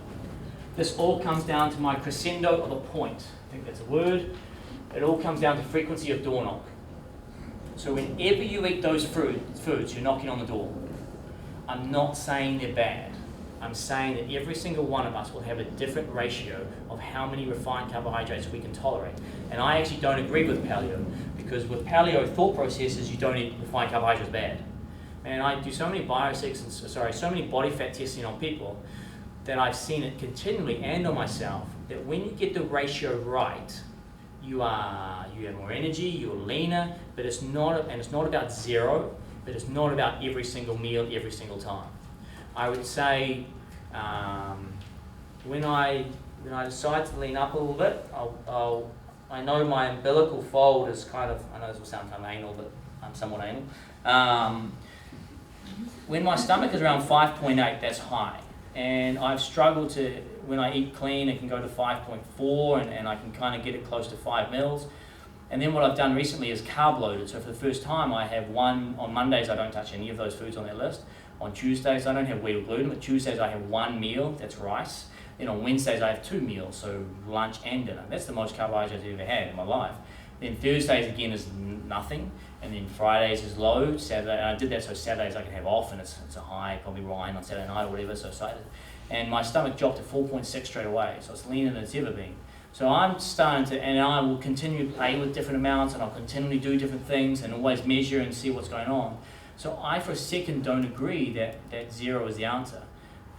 this all comes down to my crescendo of a point. I think that's a word. It all comes down to frequency of door knock. So whenever you eat those foods, you're knocking on the door. I'm not saying they're bad. I'm saying that every single one of us will have a different ratio of how many refined carbohydrates we can tolerate. And I actually don't agree with paleo, because with paleo thought processes, you don't eat refined carbohydrates bad. And I do so many so many body fat testing on people that I've seen it continually and on myself, that when you get the ratio right, you have more energy, you're leaner, but it's not about zero, but it's not about every single meal, every single time. I would say when I decide to lean up a little bit, I know my umbilical fold is kind of, I know this will sound kind of anal, but I'm somewhat anal. When my stomach is around 5.8, that's high. And I've struggled to, when I eat clean, it can go to 5.4, and I can kind of get it close to 5 mils. And then what I've done recently is carb loaded. So for the first time, I have on Mondays, I don't touch any of those foods on that list. On Tuesdays, I don't have wheat or gluten, but Tuesdays I have one meal, that's rice. Then on Wednesdays, I have 2 meals, so lunch and dinner. That's the most carbohydrates I've ever had in my life. Then Thursdays, again, is nothing. And then Fridays is low, Saturday, and I did that so Saturdays I can have off, and it's a high, probably wine on Saturday night or whatever, and my stomach dropped to 4.6 straight away, so it's leaner than it's ever been. So I'm starting to, and I will continue to play with different amounts, and I'll continually do different things, and always measure and see what's going on. So I, for a second, don't agree that zero is the answer.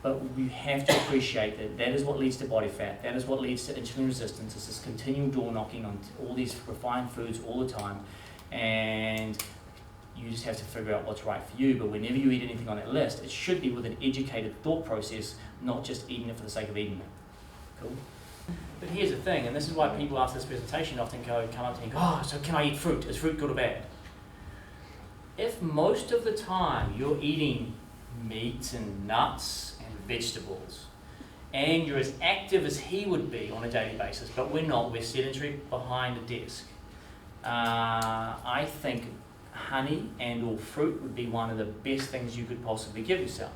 But we have to appreciate that that is what leads to body fat, that is what leads to insulin resistance. It's this continual door knocking on all these refined foods all the time. And you just have to figure out what's right for you. But whenever you eat anything on that list, it should be with an educated thought process, not just eating it for the sake of eating it. Cool? But here's the thing, and this is why people after this presentation often come up to me and go, oh, so can I eat fruit? Is fruit good or bad? If most of the time you're eating meat and nuts and vegetables, and you're as active as he would be on a daily basis, but we're not, we're sedentary behind a desk, I think honey and or fruit would be one of the best things you could possibly give yourself.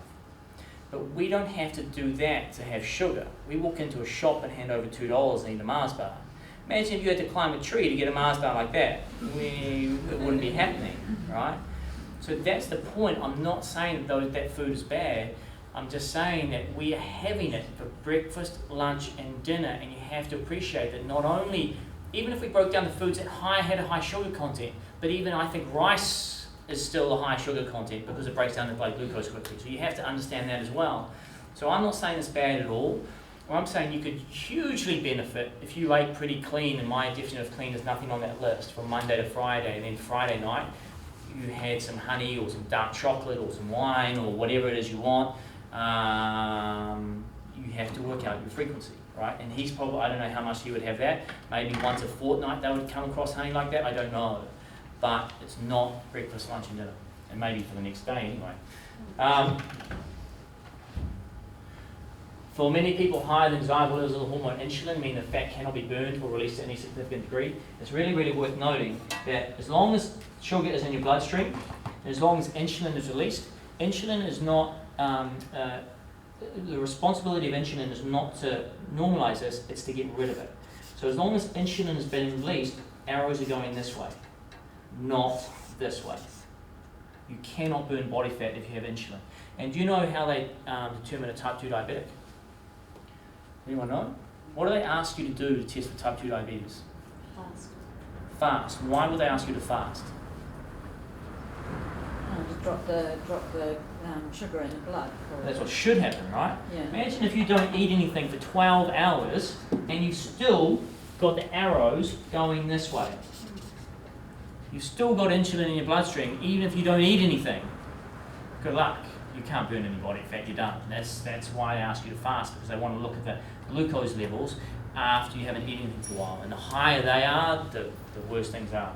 But we don't have to do that to have sugar. We walk into a shop and hand over $2 and eat a Mars bar. Imagine if you had to climb a tree to get a Mars bar like that. It wouldn't be happening, right? So that's the point. I'm not saying that food is bad. I'm just saying that we are having it for breakfast, lunch, and dinner, and you have to appreciate that not only, even if we broke down the foods that had a high sugar content, but even I think rice is still a high sugar content because it breaks down the blood glucose quickly. So you have to understand that as well. So I'm not saying it's bad at all. I'm saying you could hugely benefit if you ate pretty clean, and my definition of clean is nothing on that list, from Monday to Friday, and then Friday night you had some honey or some dark chocolate or some wine or whatever it is you want. You have to work out your frequency, right? And he's probably, I don't know how much he would have that. Maybe once a fortnight they would come across honey like that. I don't know. But it's not breakfast, lunch, and dinner. And maybe for the next day anyway. For many people, higher than desirable levels of the hormone insulin mean the fat cannot be burned or released to any significant degree. It's really, really worth noting that as long as sugar is in your bloodstream, and as long as insulin is released, insulin is not, the responsibility of insulin is not to normalize this, it's to get rid of it. So as long as insulin has been released, arrows are going this way, not this way. You cannot burn body fat if you have insulin. And do you know how they determine a type 2 diabetic? Anyone know? What do they ask you to do to test for type 2 diabetes? Fast. Fast. Why would they ask you to fast? To drop the sugar in the blood. That's what should happen, right? Yeah. Imagine if you don't eat anything for 12 hours and you've still got the arrows going this way. You've still got insulin in your bloodstream even if you don't eat anything. Good luck. You can't burn any body fat, you're done. That's why they ask you to fast, because they want to look at the glucose levels after you haven't eaten anything for a while. And the higher they are, the worse things are.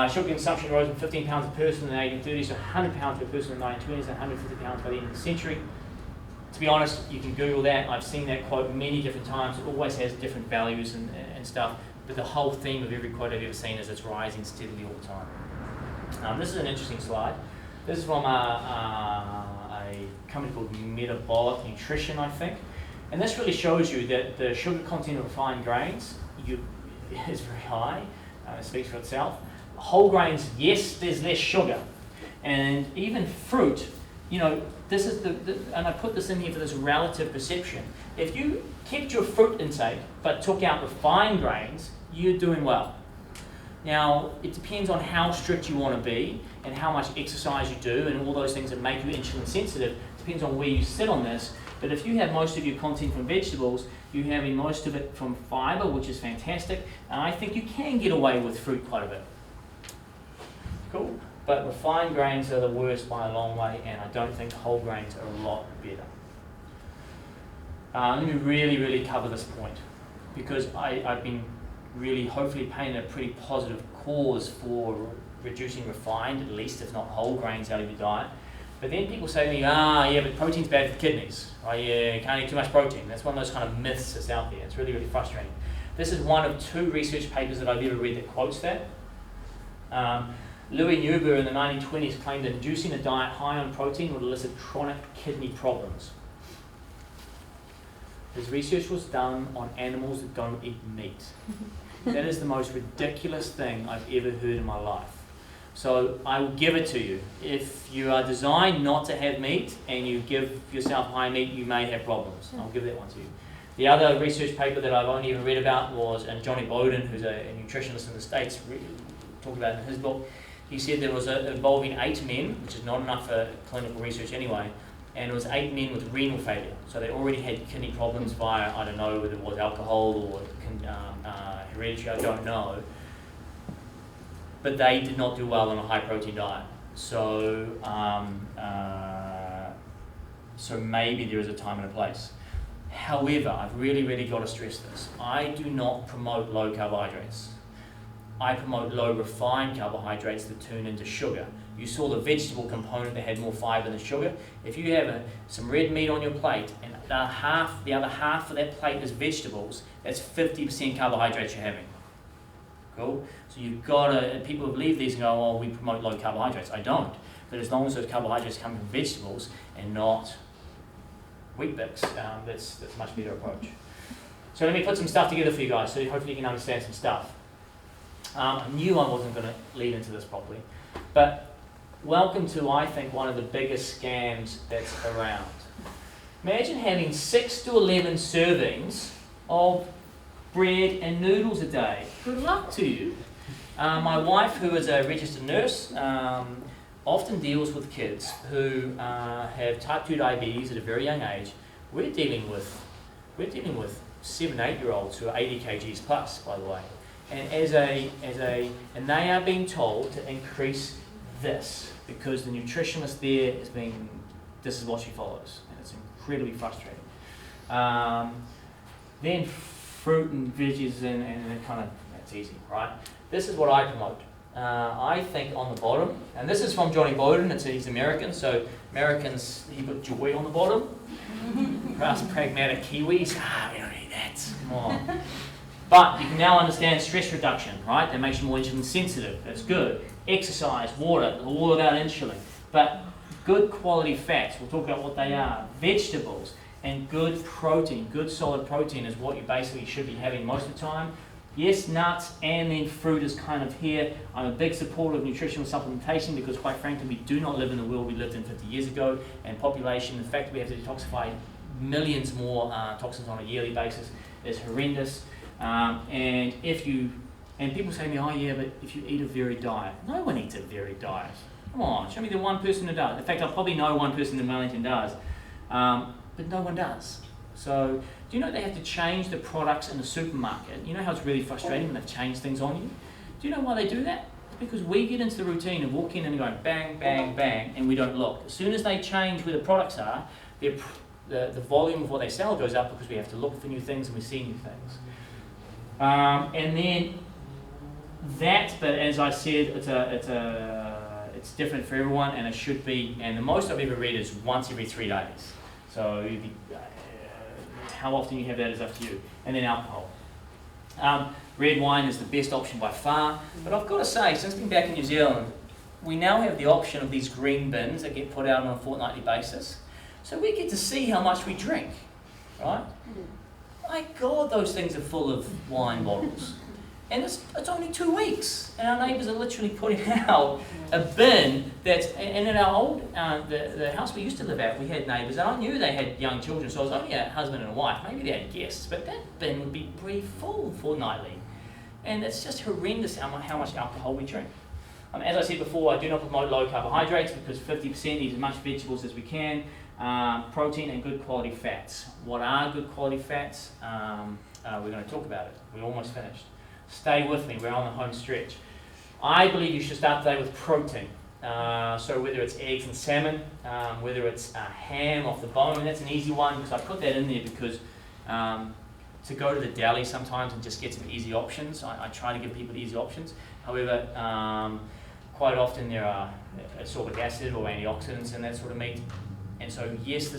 Sugar consumption rose from 15 pounds per person in the 1830s to 100 pounds per person in the 1920s and 150 pounds by the end of the century. To be honest, you can Google that. I've seen that quote many different times. It always has different values and stuff. But the whole theme of every quote I've ever seen is it's rising steadily all the time. This is an interesting slide. This is from a company called Metabolic Nutrition, I think. And this really shows you that the sugar content of refined grains is very high. It speaks for itself. whole grains, yes, there's less sugar. And even fruit, you know, this is and I put this in here for this relative perception. If you kept your fruit intake but took out refined grains, you're doing well. Now, it depends on how strict you want to be and how much exercise you do and all those things that make you insulin sensitive. It depends on where you sit on this. But if you have most of your content from vegetables, you're having most of it from fiber, which is fantastic. And I think you can get away with fruit quite a bit. Cool. But refined grains are the worst by a long way, and I don't think whole grains are a lot better. Let me really cover this point, because I've been really hopefully painting a pretty positive cause for reducing refined, at least if not whole grains out of your diet. But then people say to me, yeah, but protein's bad for the kidneys. Right? Yeah, you can't eat too much protein. That's one of those kind of myths that's out there. It's really frustrating. This is one of 2 research papers that I've ever read that quotes that. Louis Neuber in the 1920s claimed that inducing a diet high on protein would elicit chronic kidney problems. His research was done on animals that don't eat meat. That is the most ridiculous thing I've ever heard in my life. So I will give it to you. If you are designed not to have meat and you give yourself high meat, you may have problems. I'll give that one to you. The other research paper that I've only ever read about was, and Johnny Bowden, who's a nutritionist in the States, talked about it in his book. He said there was involving 8 men, which is not enough for clinical research anyway, and it was 8 men with renal failure. So they already had kidney problems via, I don't know whether it was alcohol or hereditary, I don't know. But they did not do well on a high protein diet. So, so maybe there is a time and a place. However, I've really got to stress this. I do not promote low carbohydrates. I promote low refined carbohydrates that turn into sugar. You saw the vegetable component that had more fiber than sugar. If you have some red meat on your plate and the other half of that plate is vegetables, that's 50% carbohydrates you're having. Cool? So you've got to, people believe these and go, oh, we promote low carbohydrates. I don't. But as long as those carbohydrates come from vegetables and not wheat bix, that's a much better approach. So let me put some stuff together for you guys so hopefully you can understand some stuff. I knew I wasn't going to lead into this properly, but welcome to, I think, one of the biggest scams that's around. Imagine having 6 to 11 servings of bread and noodles a day. Good luck to you. My wife, who is a registered nurse, often deals with kids who have type 2 diabetes at a very young age. We're dealing with 7, 8-year-olds who are 80 kgs plus, by the way. And and they are being told to increase this because the nutritionist there is being, this is what she follows, and it's incredibly frustrating. Then fruit and veggies and kind of, that's easy, right? This is what I promote. I think on the bottom, and this is from Johnny Bowden, he's American, so Americans, he put joy on the bottom. For us pragmatic Kiwis, we don't need that, come on. But you can now understand stress reduction, right? That makes you more insulin sensitive. That's good. Exercise, water, all about insulin. But good quality fats, we'll talk about what they are. Vegetables and good protein, good solid protein is what you basically should be having most of the time. Yes, nuts and then fruit is kind of here. I'm a big supporter of nutritional supplementation because quite frankly we do not live in the world we lived in 50 years ago, and population, the fact that we have to detoxify millions more toxins on a yearly basis is horrendous. And people say to me, oh yeah, but if you eat a varied diet. No one eats a varied diet. Come on, show me the one person who does. In fact, I probably know one person in Wellington does, but no one does. So, do you know they have to change the products in the supermarket? You know how it's really frustrating when they've changed things on you? Do you know why they do that? It's because we get into the routine of walking in and going bang, bang, bang, and we don't look. As soon as they change where the products are, the volume of what they sell goes up because we have to look for new things and we see new things. And then that, but as I said, it's different for everyone, and it should be. And the most I've ever read is once every 3 days. So how often you have that is up to you. And then alcohol. Red wine is the best option by far. But I've got to say, since being back in New Zealand, we now have the option of these green bins that get put out on a fortnightly basis. So we get to see how much we drink, right? My God, those things are full of wine bottles. And it's only 2 weeks, and our neighbours are literally putting out a bin that's, and in our old, the house we used to live at, we had neighbours, and I knew they had young children, so it was only a husband and a wife, maybe they had guests, but that bin would be pretty full fortnightly. And it's just horrendous how much alcohol we drink. As I said before, I do not promote low carbohydrates because 50% eat as much vegetables as we can, protein and good quality fats. What are good quality fats? We're going to talk about it. We're almost finished. Stay with me, we're on the home stretch. I believe you should start today with protein. So whether it's eggs and salmon, whether it's ham off the bone, that's an easy one because I put that in there because to go to the deli sometimes and just get some easy options, I try to give people easy options. However, quite often there are ascorbic acid or antioxidants in that sort of meat. And so yes,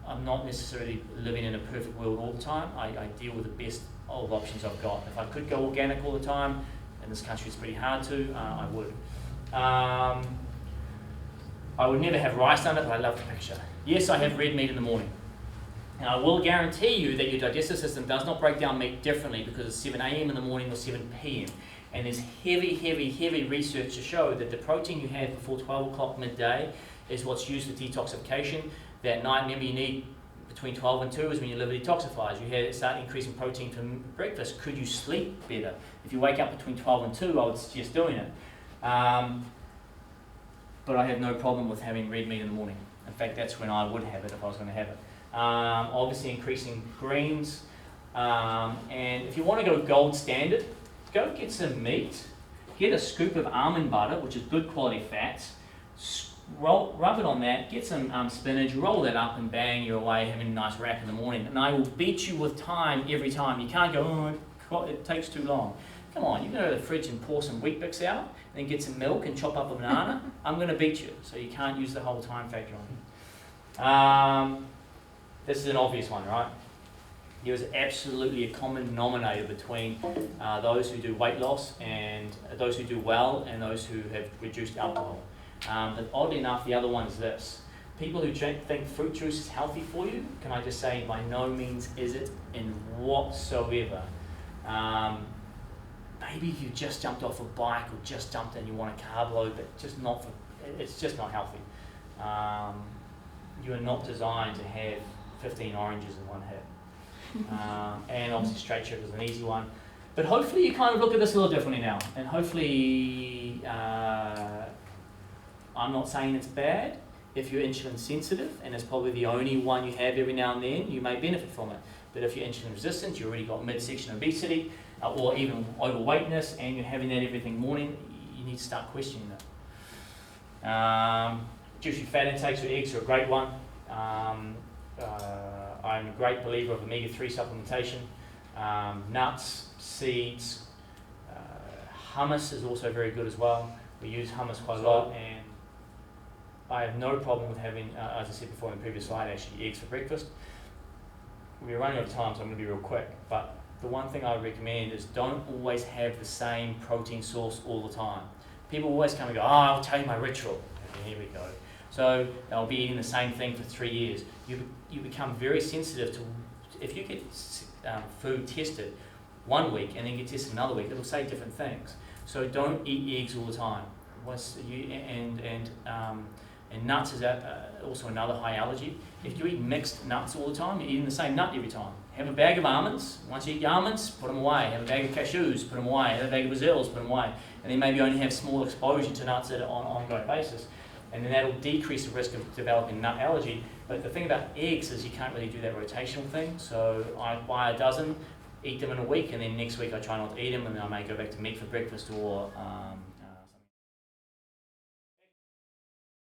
I'm not necessarily living in a perfect world all the time. I deal with the best of options I've got. If I could go organic all the time, in this country it's pretty hard to, I would. I would never have rice on it, but I love the picture. Yes, I have red meat in the morning. And I will guarantee you that your digestive system does not break down meat differently because it's 7 a.m. in the morning or 7 p.m. And there's heavy research to show that the protein you have before 12 o'clock midday is what's used for detoxification. That night, remember, you need between 12 and 2 is when your liver detoxifies. You start increasing protein from breakfast. Could you sleep better? If you wake up between 12 and 2, I would suggest doing it. But I have no problem with having red meat in the morning. In fact, that's when I would have it if I was going to have it. Obviously increasing greens. And if you want to go gold standard, go get some meat. Get a scoop of almond butter, which is good quality fats. Rub it on that, get some spinach, roll that up and bang, you're away having a nice wrap in the morning. And I will beat you with time every time. You can't go, oh, it takes too long. Come on, you can go to the fridge and pour some Wheat Bix out, and then get some milk and chop up a banana. I'm going to beat you, so you can't use the whole time factor on me. This is an obvious one, right? There is absolutely a common denominator between those who do weight loss and those who do well and those who have reduced alcohol. But oddly enough, the other one is this. People who think fruit juice is healthy for you, can I just say, by no means is it in whatsoever. Maybe you just jumped off a bike or just jumped and you want a carb load, but it's just not healthy. You are not designed to have 15 oranges in one hit. And obviously straight sugar is an easy one. But hopefully you kind of look at this a little differently now. And hopefully, I'm not saying it's bad. If you're insulin sensitive, and it's probably the only one you have every now and then, you may benefit from it. But if you're insulin resistant, you've already got midsection obesity, or even overweightness, and you're having that every morning, you need to start questioning it. Juicy fat intakes with eggs are a great one. I'm a great believer of omega-3 supplementation. Nuts, seeds, hummus is also very good as well. We use hummus quite a lot, and I have no problem with having, as I said before in the previous slide, actually eggs for breakfast. We're running out of time, so I'm going to be real quick. But the one thing I would recommend is don't always have the same protein source all the time. People always come and go, oh, I'll tell you my ritual. And here we go. So they'll be eating the same thing for 3 years. You become very sensitive to, if you get food tested 1 week and then get tested another week, it'll say different things. So don't eat eggs all the time. And nuts is also another high allergy. If you eat mixed nuts all the time, you're eating the same nut every time. Have a bag of almonds. Once you eat your almonds, put them away. Have a bag of cashews, put them away. Have a bag of Brazils, put them away. And then maybe only have small exposure to nuts on an ongoing basis. And then that'll decrease the risk of developing nut allergy. But the thing about eggs is you can't really do that rotational thing. So I buy a dozen, eat them in a week, and then next week I try not to eat them, and then I may go back to meat for breakfast or